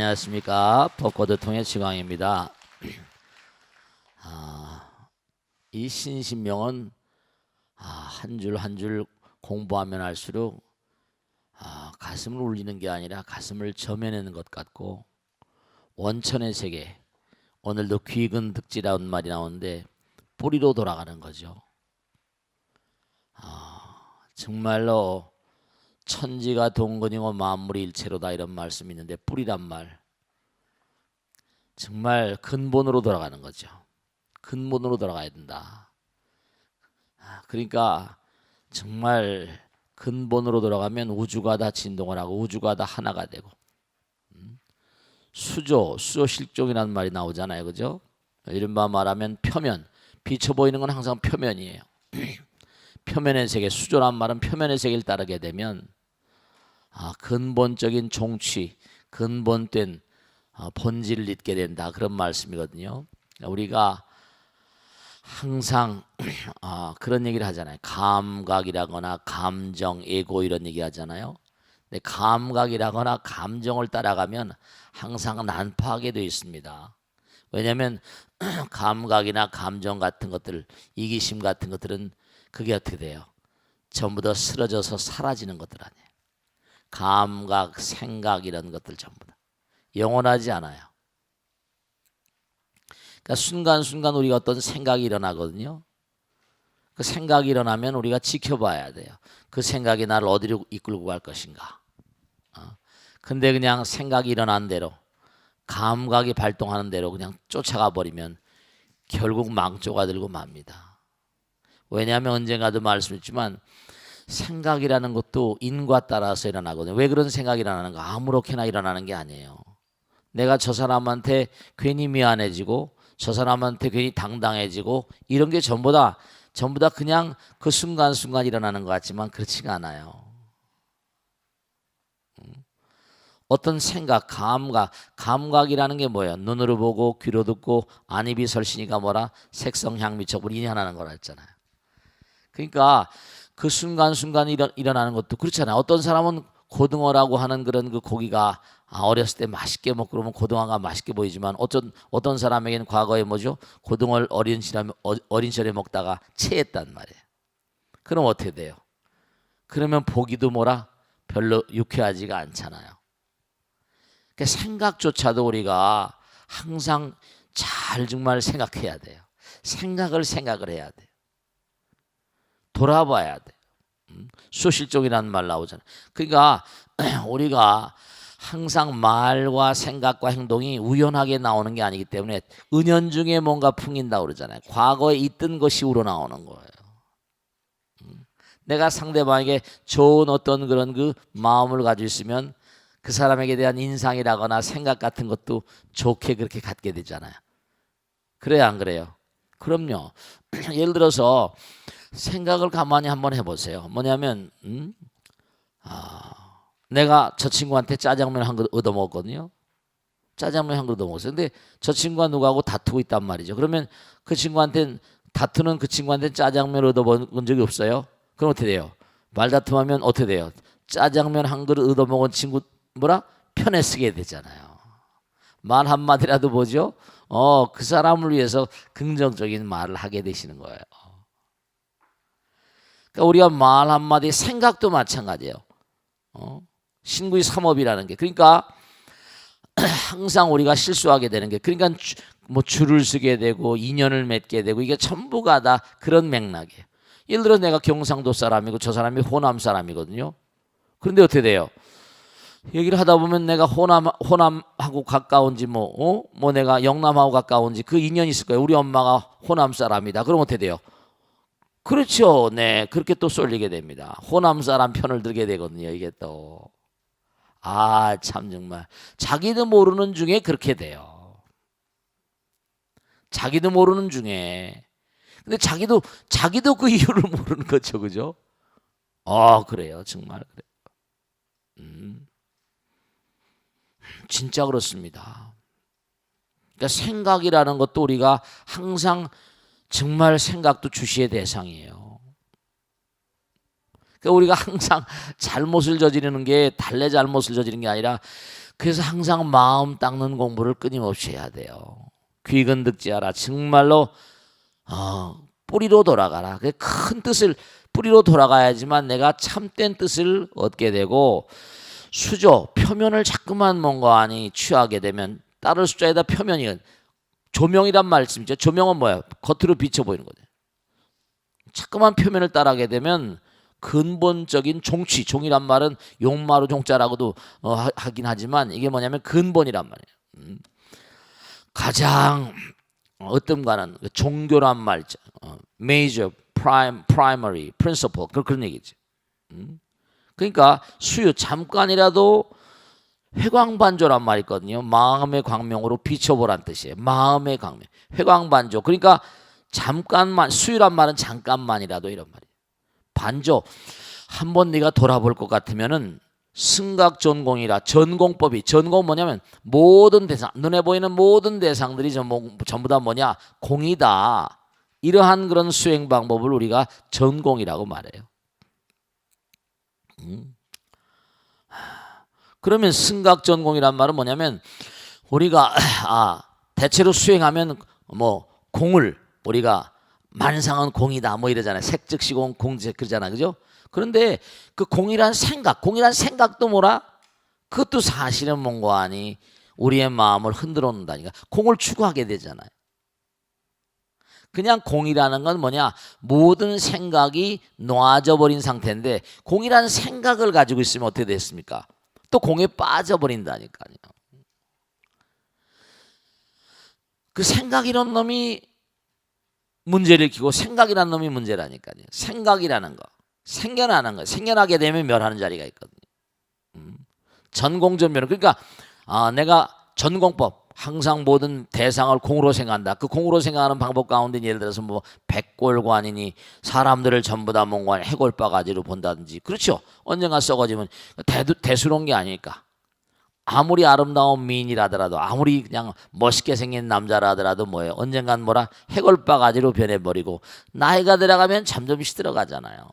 안녕하십니까. 벚꽃을 통해 지광입니다. 이 신신명은 한 줄 한 줄 공부하면 할수록 가슴을 울리는 게 아니라 가슴을 점여내는 것 같고, 원천의 세계, 오늘도 귀근 득지라는 말이 나오는데 뿌리로 돌아가는 거죠. 정말로 천지가 동건이고 만물이 일체로다, 이런 말씀이 있는데, 뿌리란 말, 정말 근본으로 돌아가는 거죠. 근본으로 돌아가야 된다. 그러니까 정말 근본으로 돌아가면 우주가 다 진동을 하고 우주가 다 하나가 되고, 수조실종이라는 말이 나오잖아요, 그죠? 이른바 말하면 표면, 비쳐 보이는 건 항상 표면이에요. 표면의 세계, 수조란 말은 표면의 세계를 따르게 되면 근본적인 종취, 근본된 본질을 잊게 된다, 그런 말씀이거든요. 우리가 항상 그런 얘기를 하잖아요. 감각이라거나 감정, 에고, 이런 얘기 하잖아요. 근데 감각이라거나 감정을 따라가면 항상 난파하게 되어 있습니다. 왜냐하면 감각이나 감정 같은 것들, 이기심 같은 것들은 그게 어떻게 돼요? 전부 다 쓰러져서 사라지는 것들 아니에요. 감각, 생각, 이런 것들 전부 다 영원하지 않아요. 그러니까 순간순간 우리가 어떤 생각이 일어나거든요. 그 생각이 일어나면 우리가 지켜봐야 돼요. 그 생각이 나를 어디로 이끌고 갈 것인가. 근데 그냥 생각이 일어난 대로, 감각이 발동하는 대로 그냥 쫓아가 버리면 결국 망조가 들고 맙니다. 왜냐하면 언젠가도 말씀했지만 생각이라는 것도 인과 따라서 일어나거든요. 왜 그런 생각이 일어나는가? 아무렇게나 일어나는 게 아니에요. 내가 저 사람한테 괜히 미안해지고, 저 사람한테 괜히 당당해지고, 이런 게 전부 다 그냥 그 순간순간 일어나는 것 같지만 그렇지가 않아요. 어떤 생각, 감각이라는 게 뭐예요? 눈으로 보고 귀로 듣고 안입이 설시니까 뭐라? 색성, 향미, 촉을 인하는 거라 했잖아요. 그러니까 그 순간순간 일어나는 것도 그렇잖아요. 어떤 사람은 고등어라고 하는 그런 그 고기가 어렸을 때 맛있게 먹고 그러면 고등어가 맛있게 보이지만, 어떤 사람에게는 과거에 뭐죠? 고등어를 어린 시절에 먹다가 체했단 말이에요. 그럼 어떻게 돼요? 그러면 보기도 뭐라? 별로 유쾌하지가 않잖아요. 그러니까 생각조차도 우리가 항상 잘 정말 생각해야 돼요. 생각을 해야 돼요. 돌아봐야 돼요. 수실종이라는 말 나오잖아요. 그러니까 우리가 항상 말과 생각과 행동이 우연하게 나오는 게 아니기 때문에 은연중에 뭔가 풍긴다고 그러잖아요. 과거에 있던 것이 우러나오는 거예요. 내가 상대방에게 좋은 어떤 그런 그 마음을 가지고 있으면 그 사람에게 대한 인상이라거나 생각 같은 것도 좋게 그렇게 갖게 되잖아요. 그래요, 안 그래요? 그럼요. 예를 들어서 생각을 가만히 한번 해보세요. 뭐냐면 내가 저 친구한테 짜장면 한 그릇 얻어먹었거든요. 짜장면 한 그릇 얻어먹었어요. 근데 저 친구가 누구하고 다투고 있단 말이죠. 그러면 그 친구한테는 짜장면 얻어먹은 적이 없어요. 그럼 어떻게 돼요? 말다툼하면 어떻게 돼요? 짜장면 한 그릇 얻어먹은 친구 뭐라? 편에 쓰게 되잖아요. 말 한마디라도 뭐죠? 그 사람을 위해서 긍정적인 말을 하게 되시는 거예요. 그러니까 우리가 말 한마디, 생각도 마찬가지예요. 신구의 삼업이라는 게, 그러니까 항상 우리가 실수하게 되는 게, 그러니까 뭐 줄을 서게 되고 인연을 맺게 되고, 이게 전부가 다 그런 맥락이에요. 예를 들어 내가 경상도 사람이고 저 사람이 호남 사람이거든요. 그런데 어떻게 돼요? 얘기를 하다 보면 내가 호남하고 가까운지 뭐 내가 영남하고 가까운지 그 인연이 있을 거예요. 우리 엄마가 호남 사람이다. 그럼 어떻게 돼요? 그렇죠. 네, 그렇게 또 쏠리게 됩니다. 호남 사람 편을 들게 되거든요. 이게 또 참 정말 자기도 모르는 중에 그렇게 돼요. 자기도 모르는 중에. 근데 자기도 그 이유를 모르는 거죠, 그죠? 그래요, 정말 그래요. 진짜 그렇습니다. 그러니까 생각이라는 것도 우리가 항상 정말 생각도 주시의 대상이에요. 그러니까 우리가 항상 잘못을 저지르는 게 달래 잘못을 저지르는 게 아니라 그래서 항상 마음 닦는 공부를 끊임없이 해야 돼요. 귀근 득지하라. 정말로 뿌리로 돌아가라. 큰 뜻을 뿌리로 돌아가야지만 내가 참된 뜻을 얻게 되고, 수조 표면을 자꾸만 뭔가 아니 취하게 되면 따를 숫자에다 표면이 조명이란 말씀이죠. 조명은 뭐야? 겉으로 비쳐 보이는 거죠. 자꾸만 표면을 따라하게 되면 근본적인 종이란 말은 용마루 종자라고도 하긴 하지만 이게 뭐냐면 근본이란 말이에요. 가장 어떤가는 종교란 말이죠. major, primary, principle 그런 얘기죠. 그러니까 수요 잠깐이라도 회광반조란 말이 있거든요. 마음의 광명으로 비춰보란 뜻이에요. 마음의 광명, 회광반조. 그러니까 잠깐만, 수요란 말은 잠깐만이라도 이런 말이에요. 반조, 한번 네가 돌아볼 것 같으면은 승각전공이라. 전공법이, 전공 뭐냐면 모든 대상, 눈에 보이는 모든 대상들이 전부 다 뭐냐? 공이다. 이러한 그런 수행 방법을 우리가 전공이라고 말해요. 그러면 승각전공이란 말은 뭐냐면 우리가 대체로 수행하면 뭐 공을 우리가 만상은 공이다 뭐 이러잖아요. 색즉시공 공즉 그러잖아, 그죠? 그런데 그 공이란 생각도 뭐라? 그것도 사실은 뭔가 아니 우리의 마음을 흔들어 놓는다니까. 공을 추구하게 되잖아요. 그냥 공이라는 건 뭐냐? 모든 생각이 놓아져 버린 상태인데, 공이라는 생각을 가지고 있으면 어떻게 됐습니까? 또 공에 빠져버린다니까요. 그 생각이란 놈이 문제를 일으키고 생각이란 놈이 문제라니까요. 생각이라는 거, 생겨나는 거, 생겨나게 되면 멸하는 자리가 있거든요. 전공전멸은 그러니까 내가 전공법 항상 모든 대상을 공으로 생각한다. 그 공으로 생각하는 방법 가운데 예를 들어서 뭐 백골관이니 사람들을 전부 다 뭔가 해골바가지로 본다든지, 그렇죠. 언젠가 썩어지면 대수로운 게 아닐까. 아무리 아름다운 미인이라더라도, 아무리 그냥 멋있게 생긴 남자라더라도 뭐예요? 언젠간 뭐라 해골바가지로 변해버리고 나이가 들어가면 점점 시들어가잖아요.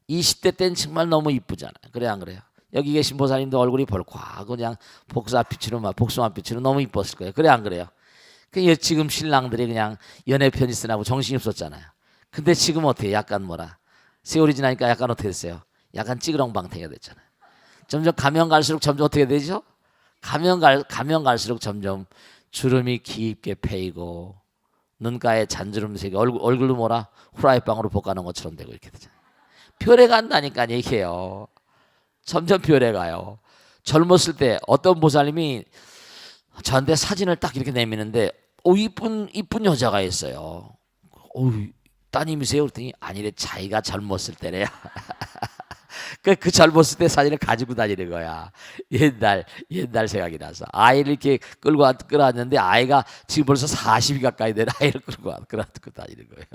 20대 때는 정말 너무 이쁘잖아요. 그래 안 그래요? 여기 계신 보살님도 얼굴이 벌컥하고 그냥 복숭아빛으로 너무 이뻤을 거예요. 그래 안 그래요? 지금 신랑들이 그냥 연애 편지 쓰라고 정신이 없었잖아요. 근데 지금 어떻게 약간 뭐라 세월이 지나니까 약간 어떻게 됐어요? 약간 찌그렁방태가 됐잖아요. 점점 가면 갈수록 점점 어떻게 되죠? 가면 갈수록 점점 주름이 깊게 패이고 눈가에 잔주름색이 얼굴로 뭐라 후라이빵으로 볶아놓은 것처럼 되고 이렇게 되잖아요. 별에 간다니까 얘기해요. 점점 변해가요. 젊었을 때 어떤 보살님이 저한테 사진을 딱 이렇게 내미는데 이쁜 여자가 있어요. 따님이세요? 그랬더니 아니래, 자기가 젊었을 때래요. 그 젊었을 때 사진을 가지고 다니는 거야. 옛날 생각이 나서 아이를 이렇게 끌어왔는데 아이가 지금 벌써 40이 가까이 된 아이를 끌고 다니는 거예요.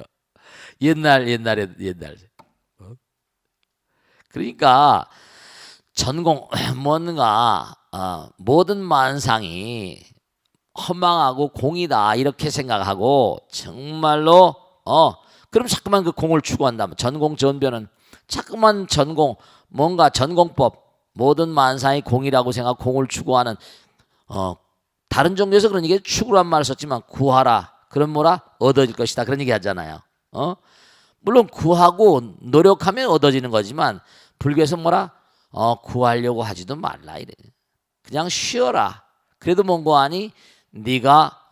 옛날. 그러니까 전공 뭔가 모든 만상이 허망하고 공이다 이렇게 생각하고 정말로 그럼 자꾸만 그 공을 추구한다면 전공 전변은 자꾸만 뭔가 전공법 모든 만상이 공이라고 생각하고 공을 추구하는 다른 종교에서 그런 얘기 추구란 말을 썼지만 구하라 그럼 뭐라 얻어질 것이다 그런 얘기 하잖아요. 물론 구하고 노력하면 얻어지는 거지만 불교에서 뭐라 구하려고 하지도 말라 이래. 그냥 쉬어라. 그래도 뭔고 하니 네가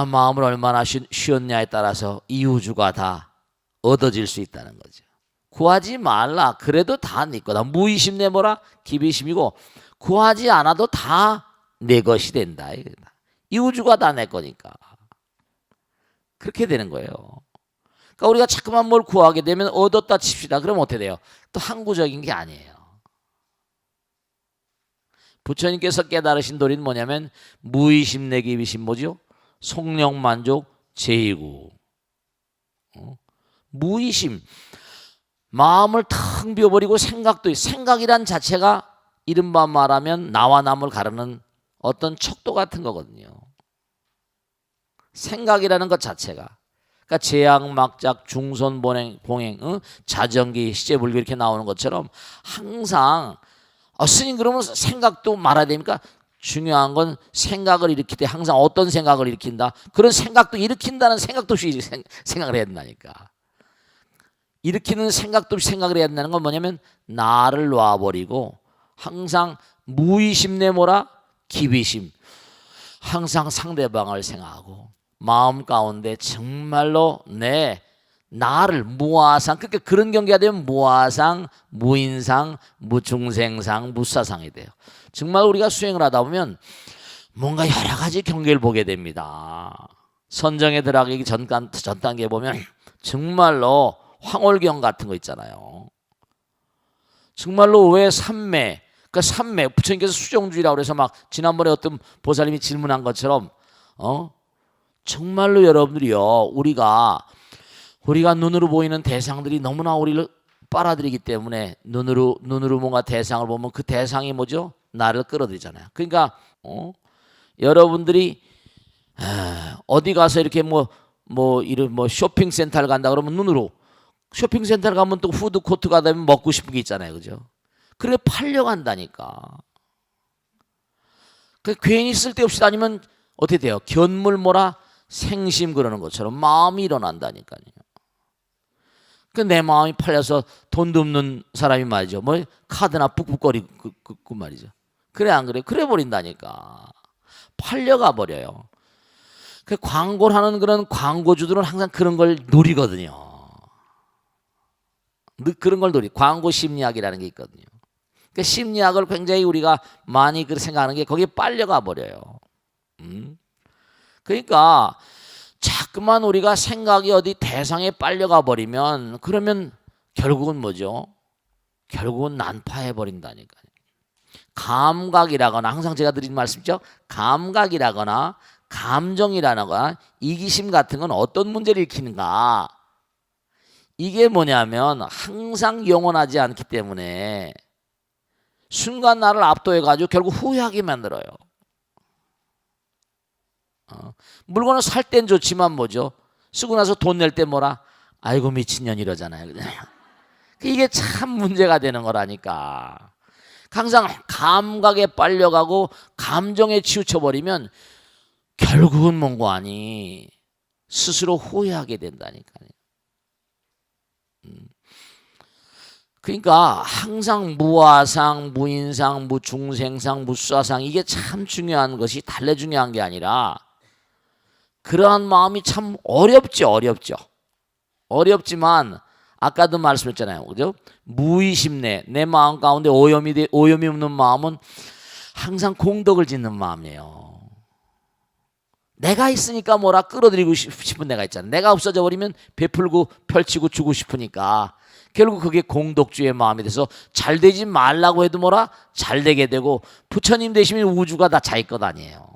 마음을 얼마나 쉬었냐에 따라서 이 우주가 다 얻어질 수 있다는 거죠. 구하지 말라. 그래도 다 네 거다. 무의심 내 뭐라 기비심이고 구하지 않아도 다 내 것이 된다. 이 우주가 다 내 거니까. 그렇게 되는 거예요. 그러니까 우리가 자꾸만 뭘 구하게 되면 얻었다 칩시다. 그럼 어떻게 돼요? 또 항구적인 게 아니에요. 부처님께서 깨달으신 도리는 뭐냐면 무의심 내기비심 뭐죠? 속력만족 제이구. 무의심 마음을 텅 비워버리고 생각이란 자체가 이른바 말하면 나와 남을 가르는 어떤 척도 같은 거거든요. 생각이라는 것 자체가 그러니까 제약, 막작, 중선, 봉행, 자정기, 시제불교 이렇게 나오는 것처럼 항상 스님 그러면 생각도 말아야 됩니까? 중요한 건 생각을 일으킬 때 항상 어떤 생각을 일으킨다. 그런 생각도 일으킨다는 생각도 없이 생각을 해야 된다니까. 일으키는 생각도 없이 생각을 해야 된다는 건 뭐냐면 나를 놔버리고 항상 무의심 내 뭐라? 기비심. 항상 상대방을 생각하고 마음 가운데 정말로 나를 무아상, 그러니까 그런 경계가 되면 무아상, 무인상, 무중생상, 무사상이 돼요. 정말 우리가 수행을 하다 보면 뭔가 여러 가지 경계를 보게 됩니다. 선정에 들어가기 전 단계에 보면 정말로 황홀경 같은 거 있잖아요. 정말로 왜 삼매, 그러니까 삼매, 부처님께서 수정주의라고 해서 막 지난번에 어떤 보살님이 질문한 것처럼 정말로 여러분들이요, 우리가 눈으로 보이는 대상들이 너무나 우리를 빨아들이기 때문에 눈으로 뭔가 대상을 보면 그 대상이 뭐죠? 나를 끌어들이잖아요. 그러니까 여러분들이 어디 가서 이렇게 이런 쇼핑센터를 간다 그러면 눈으로, 쇼핑센터를 가면 또 푸드코트 가다 보면 먹고 싶은 게 있잖아요, 그죠? 그래 팔려간다니까. 그 괜히 쓸데없이 다니면 어떻게 돼요? 견물 생심 그러는 것처럼 마음이 일어난다니까요. 내 마음이 팔려서 돈도 없는 사람이 말이죠. 카드나 뿍뿍거리고 말이죠. 그래 안 그래? 그래 버린다니까. 팔려가 버려요. 그 광고를 하는 그런 광고주들은 항상 그런 걸 노리거든요. 그런 걸 광고 심리학이라는 게 있거든요. 그 심리학을 굉장히 우리가 많이 그렇게 생각하는 게 거기에 빨려가 버려요. 그러니까 자꾸만 우리가 생각이 어디 대상에 빨려가 버리면 그러면 결국은 뭐죠? 결국은 난파해 버린다니까요. 감각이라거나, 항상 제가 드린 말씀이죠. 감각이라거나 감정이라거나 이기심 같은 건 어떤 문제를 일으키는가? 이게 뭐냐면 항상 영원하지 않기 때문에 순간 나를 압도해 가지고 결국 후회하게 만들어요. 물건을 살 땐 좋지만 뭐죠? 쓰고 나서 돈 낼 때 아이고 미친년 이러잖아요. 이게 참 문제가 되는 거라니까. 항상 감각에 빨려가고 감정에 치우쳐버리면 결국은 뭔가 아니 스스로 후회하게 된다니까요. 그러니까 항상 무아상, 무인상, 무중생상, 무수아상, 이게 참 중요한 것이 달래 중요한 게 아니라 그러한 마음이 참 어렵지만 아까도 말씀했잖아요, 그죠? 무의심 내 마음 가운데 오염이 없는 마음은 항상 공덕을 짓는 마음이에요. 내가 있으니까 끌어들이고 싶은 내가 있잖아. 내가 없어져 버리면 베풀고 펼치고 주고 싶으니까 결국 그게 공덕주의 마음이 돼서 잘 되지 말라고 해도 잘 되게 되고, 부처님 되시면 우주가 다 자기 것 아니에요.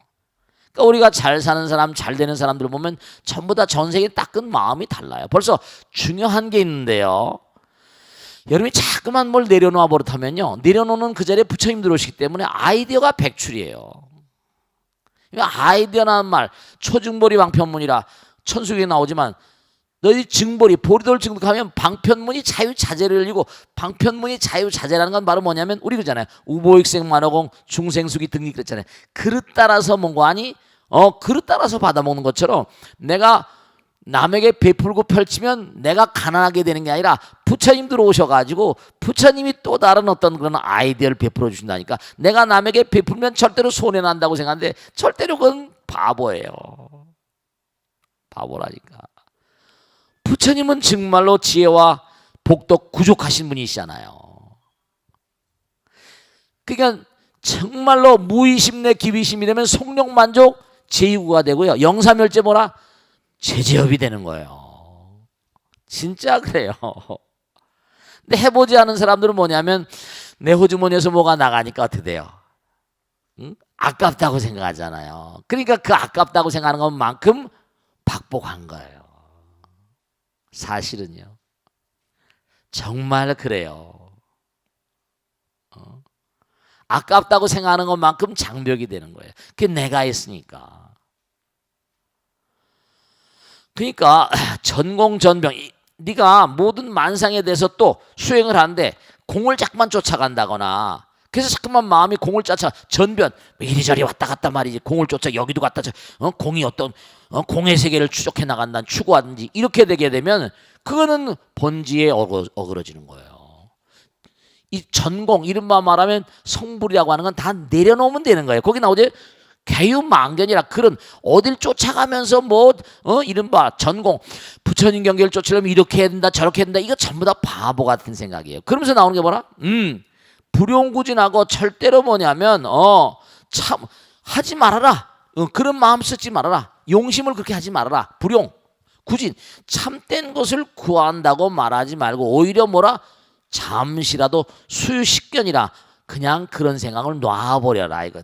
그러니까 우리가 잘 사는 사람, 잘 되는 사람들 보면 전부 다 전 세계 닦은 마음이 달라요. 벌써 중요한 게 있는데요. 여러분이 자꾸만 뭘 내려놓아 버릇하면요, 내려놓는 그 자리에 부처님 들어오시기 때문에 아이디어가 백출이에요. 아이디어라는 말, 초증보리 방편문이라 천수기에 나오지만 너희 증보리, 보리돌 증득하면 방편문이 자유자재를 열리고, 방편문이 자유자재라는 건 바로 뭐냐면 우리 그러잖아요. 우보익생 만호공 중생수기 등립 그랬잖아요. 그릇 따라서 뭔가 아니 그릇 따라서 받아먹는 것처럼 내가 남에게 베풀고 펼치면 내가 가난하게 되는 게 아니라 부처님 들어오셔가지고 부처님이 또 다른 어떤 그런 아이디어를 베풀어 주신다니까. 내가 남에게 베풀면 절대로 손해난다고 생각하는데 절대로 그건 바보예요. 바보라니까. 부처님은 정말로 지혜와 복덕 구족하신 분이시잖아요. 그러니까 정말로 무의심 내 기비심이 되면 속력만족 제2구가 되고요, 영사멸제 제재업이 되는 거예요. 진짜 그래요. 근데 해보지 않은 사람들은 뭐냐면 내 호주머니에서 뭐가 나가니까 어떻게 돼요? 아깝다고 생각하잖아요. 그러니까 그 아깝다고 생각하는 것만큼 박복한 거예요. 사실은요. 정말 그래요. 아깝다고 생각하는 것만큼 장벽이 되는 거예요. 그게 내가 있으니까. 그러니까 전공전병, 네가 모든 만상에 대해서 또 수행을 하는데 공을 자꾸만 쫓아간다거나 그래서 자꾸만 마음이 공을 쫓아 전변 이리저리 왔다 갔다 말이지. 공을 쫓아 여기도 갔다 공이 어떤 공의 세계를 추적해 나간다는 추구하든지 이렇게 되게 되면 그거는 본질에 어그러지는 거예요. 이 전공 이른바 말하면 성불이라고 하는 건 다 내려놓으면 되는 거예요. 거기 나오죠. 개유망견이라 그런 어딜 쫓아가면서 이른바 전공 부처님 경계를 쫓으려면 이렇게 해야 된다 저렇게 해야 된다 이거 전부 다 바보 같은 생각이에요. 그러면서 나오는 게 뭐라? 불용구진하고 절대로 뭐냐면 참 하지 말아라. 그런 마음 쓰지 말아라. 용심을 그렇게 하지 말아라. 불용 구진 참된 것을 구한다고 말하지 말고 오히려 뭐라? 잠시라도 수유식견이라 그냥 그런 생각을 놔버려라. 이거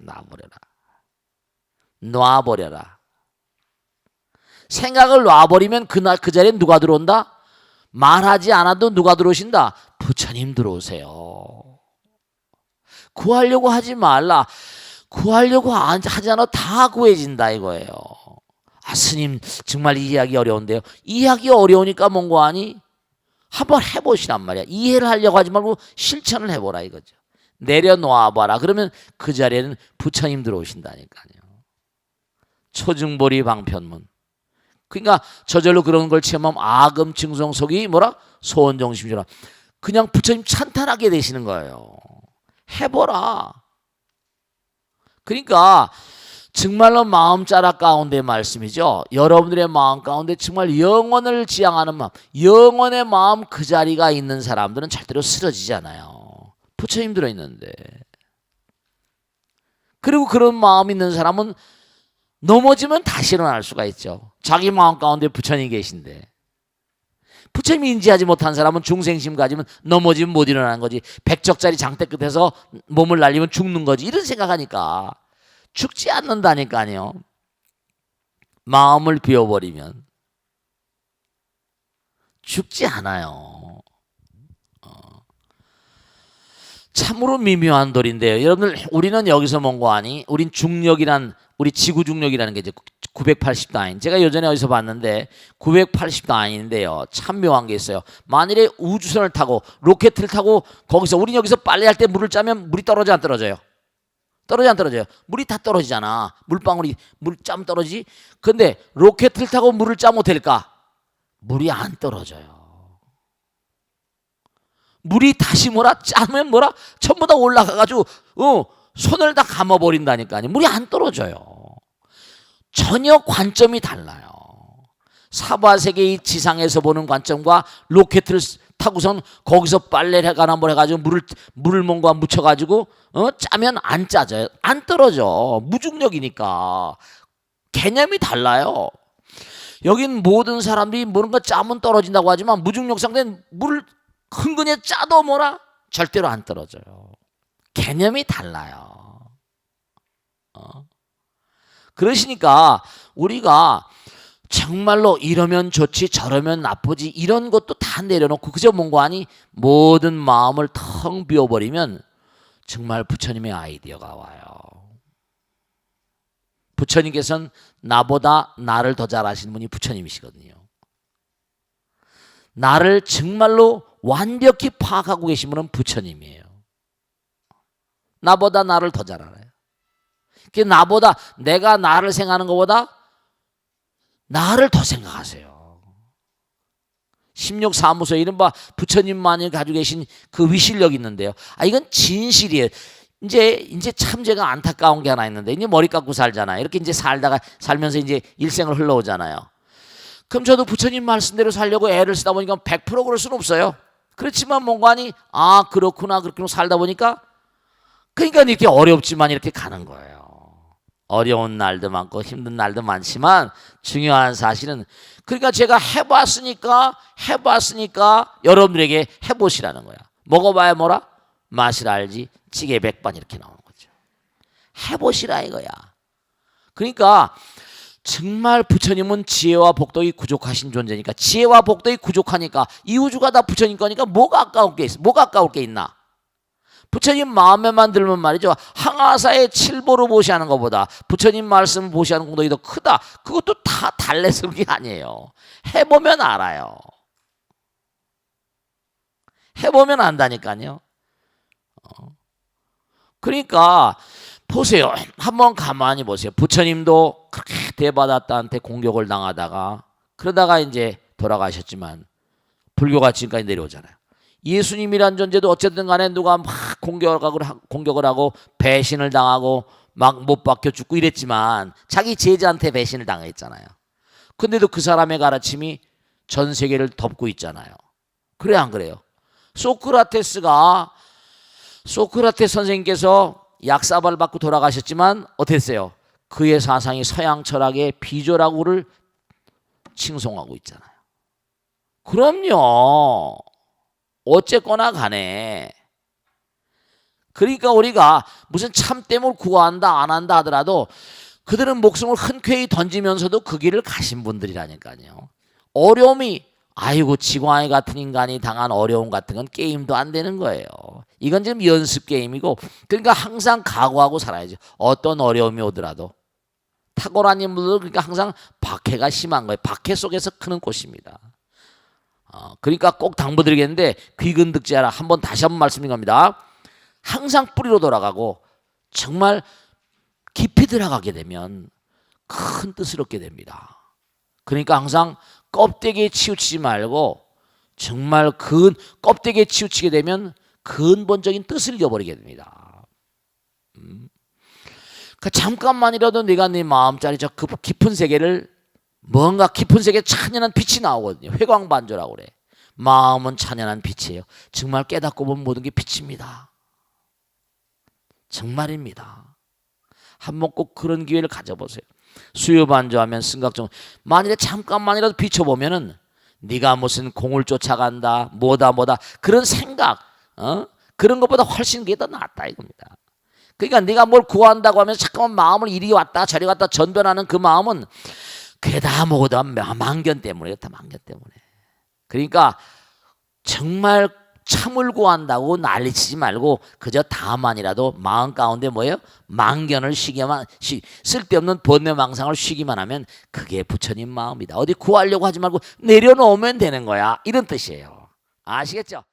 놔버려라. 생각을 놔버리면 그날 그 자리에 누가 들어온다? 말하지 않아도 누가 들어오신다? 부처님 들어오세요. 구하려고 하지 말라. 구하려고 하지 않아 다 구해진다 이거예요. 아 스님 정말 이 이야기 어려운데요. 이 이야기 어려우니까 뭔고 하니? 한번 해보시란 말이야. 이해를 하려고 하지 말고 실천을 해보라 이거죠. 내려놓아봐라. 그러면 그 자리에는 부처님 들어오신다니까요. 초증보리 방편문. 그러니까 저절로 그런 걸 체험하면 아금 증성속이 뭐라? 소원정심이라. 그냥 부처님 찬탄하게 되시는 거예요. 해보라. 그러니까 정말로 마음 자락 가운데 말씀이죠. 여러분들의 마음 가운데 정말 영원을 지향하는 마음, 영원의 마음 그 자리가 있는 사람들은 절대로 쓰러지지 않아요. 부처님 들어있는데. 그리고 그런 마음 있는 사람은 넘어지면 다시 일어날 수가 있죠. 자기 마음 가운데 부처님이 계신데. 부처님이 인지하지 못한 사람은 중생심 가지면 넘어지면 못 일어나는 거지. 100적짜리 장대 끝에서 몸을 날리면 죽는 거지. 이런 생각하니까 죽지 않는다니까요. 마음을 비워버리면 죽지 않아요. 참으로 미묘한 도리인데요. 여러분들 우리는 여기서 뭔고 하니? 우린 중력이란 우리 지구 중력이라는 게 이제 980단위. 제가 예전에 어디서 봤는데 980단위인데요. 참 묘한 게 있어요. 만일에 우주선을 타고 로켓을 타고 거기서 우린 여기서 빨래할 때 물을 짜면 물이 떨어져 안 떨어져요? 떨어져 안 떨어져요? 물이 다 떨어지잖아. 물방울이 물짬 떨어지지. 근데 로켓을 타고 물을 짜면 될까? 물이 안 떨어져요. 물이 다시 짜면 전부 다 올라가가지고 손을 다 감아버린다니까요. 물이 안 떨어져요. 전혀 관점이 달라요. 사바세계의 지상에서 보는 관점과 로켓을 타고선 거기서 빨래를 한번 해가지고 물을 뭔가 묻혀가지고 짜면 안 짜져요. 안 떨어져. 무중력이니까. 개념이 달라요. 여긴 모든 사람들이 뭔가 짜면 떨어진다고 하지만 무중력 상태는 물을 흥건히 짜도 절대로 안 떨어져요. 개념이 달라요. 그러시니까 우리가 정말로 이러면 좋지 저러면 나쁘지 이런 것도 다 내려놓고 그저 뭔가 하니 모든 마음을 텅 비워버리면 정말 부처님의 아이디어가 와요. 부처님께서는 나보다 나를 더 잘 아시는 분이 부처님이시거든요. 나를 정말로 완벽히 파악하고 계신 분은 부처님이에요. 나보다 나를 더 잘 알아요. 나보다 내가 나를 생각하는 것보다 나를 더 생각하세요. 16사무소에 이른바 부처님만이 가지고 계신 그 위실력이 있는데요. 이건 진실이에요. 이제 참 제가 안타까운 게 하나 있는데 이제 머리 깎고 살잖아요. 이렇게 이제 살면서 이제 일생을 흘러오잖아요. 그럼 저도 부처님 말씀대로 살려고 애를 쓰다 보니까 100% 그럴 수는 없어요. 그렇지만 뭔가니 그렇구나 그렇게 살다 보니까 그러니까 이렇게 어렵지만 이렇게 가는 거예요. 어려운 날도 많고 힘든 날도 많지만 중요한 사실은 그러니까 제가 해봤으니까 여러분들에게 해보시라는 거야. 먹어봐야 맛을 알지 찌개 백반 이렇게 나오는 거죠. 해보시라 이거야. 그러니까 정말 부처님은 지혜와 복덕이 부족하신 존재니까 지혜와 복덕이 부족하니까 이 우주가 다 부처님 거니까 뭐가 아까울 게 있어? 뭐가 아까울 게 있나? 부처님 마음에만 들면 말이죠. 항아사의 칠보로 보시하는 것보다 부처님 말씀을 보시하는 공덕이 더 크다. 그것도 다 달래서 그런 게 아니에요. 해보면 알아요. 해보면 안다니까요. 그러니까 보세요. 한번 가만히 보세요. 부처님도 그렇게 대바다타한테 공격을 당하다가 그러다가 이제 돌아가셨지만 불교가 지금까지 내려오잖아요. 예수님이란 존재도 어쨌든 간에 누가 막 공격을 하고 배신을 당하고 막 못 박혀 죽고 이랬지만 자기 제자한테 배신을 당했잖아요. 근데도 그 사람의 가르침이 전 세계를 덮고 있잖아요. 그래 안 그래요? 소크라테스 선생님께서 약사발을 받고 돌아가셨지만 어땠어요? 그의 사상이 서양 철학의 비조라고를 칭송하고 있잖아요. 그럼요. 어쨌거나 간에. 그러니까 우리가 무슨 참됨을 구한다 안 한다 하더라도 그들은 목숨을 흔쾌히 던지면서도 그 길을 가신 분들이라니까요. 어려움이 아이고 지광이 같은 인간이 당한 어려움 같은 건 게임도 안 되는 거예요. 이건 지금 연습 게임이고 그러니까 항상 각오하고 살아야죠. 어떤 어려움이 오더라도. 탁월한 인물들은 그러니까 항상 박해가 심한 거예요. 박해 속에서 크는 꽃입니다. 그러니까 꼭 당부드리겠는데 귀근득지하라. 다시 한번 말씀드린 겁니다. 항상 뿌리로 돌아가고 정말 깊이 들어가게 되면 큰 뜻을 얻게 됩니다. 그러니까 항상 껍데기에 치우치지 말고 정말 껍데기에 치우치게 되면 근본적인 뜻을 잃어버리게 됩니다. 그러니까 잠깐만이라도 내가 네 마음짜리 저 깊은 세계를 뭔가 깊은 세계에 찬연한 빛이 나오거든요. 회광반조라고 그래. 마음은 찬연한 빛이에요. 정말 깨닫고 보면 모든 게 빛입니다. 정말입니다. 한번 꼭 그런 기회를 가져보세요. 수요반조하면 승각종 만일에 잠깐만이라도 비춰보면은 네가 무슨 공을 쫓아간다 뭐다 그런 생각 그런 것보다 훨씬 그게 더 낫다 이겁니다. 그러니까 네가 뭘 구한다고 하면서 잠깐만 마음을 이리 왔다 저리 갔다 전변하는 그 마음은 그게 다 뭐고 다 망견 때문에 다 망견 때문에. 그러니까 정말 참을 구한다고 난리치지 말고 그저 다만이라도 마음 가운데 뭐예요? 망견을 쓸데없는 번뇌망상을 쉬기만 하면 그게 부처님 마음이다. 어디 구하려고 하지 말고 내려놓으면 되는 거야. 이런 뜻이에요. 아시겠죠?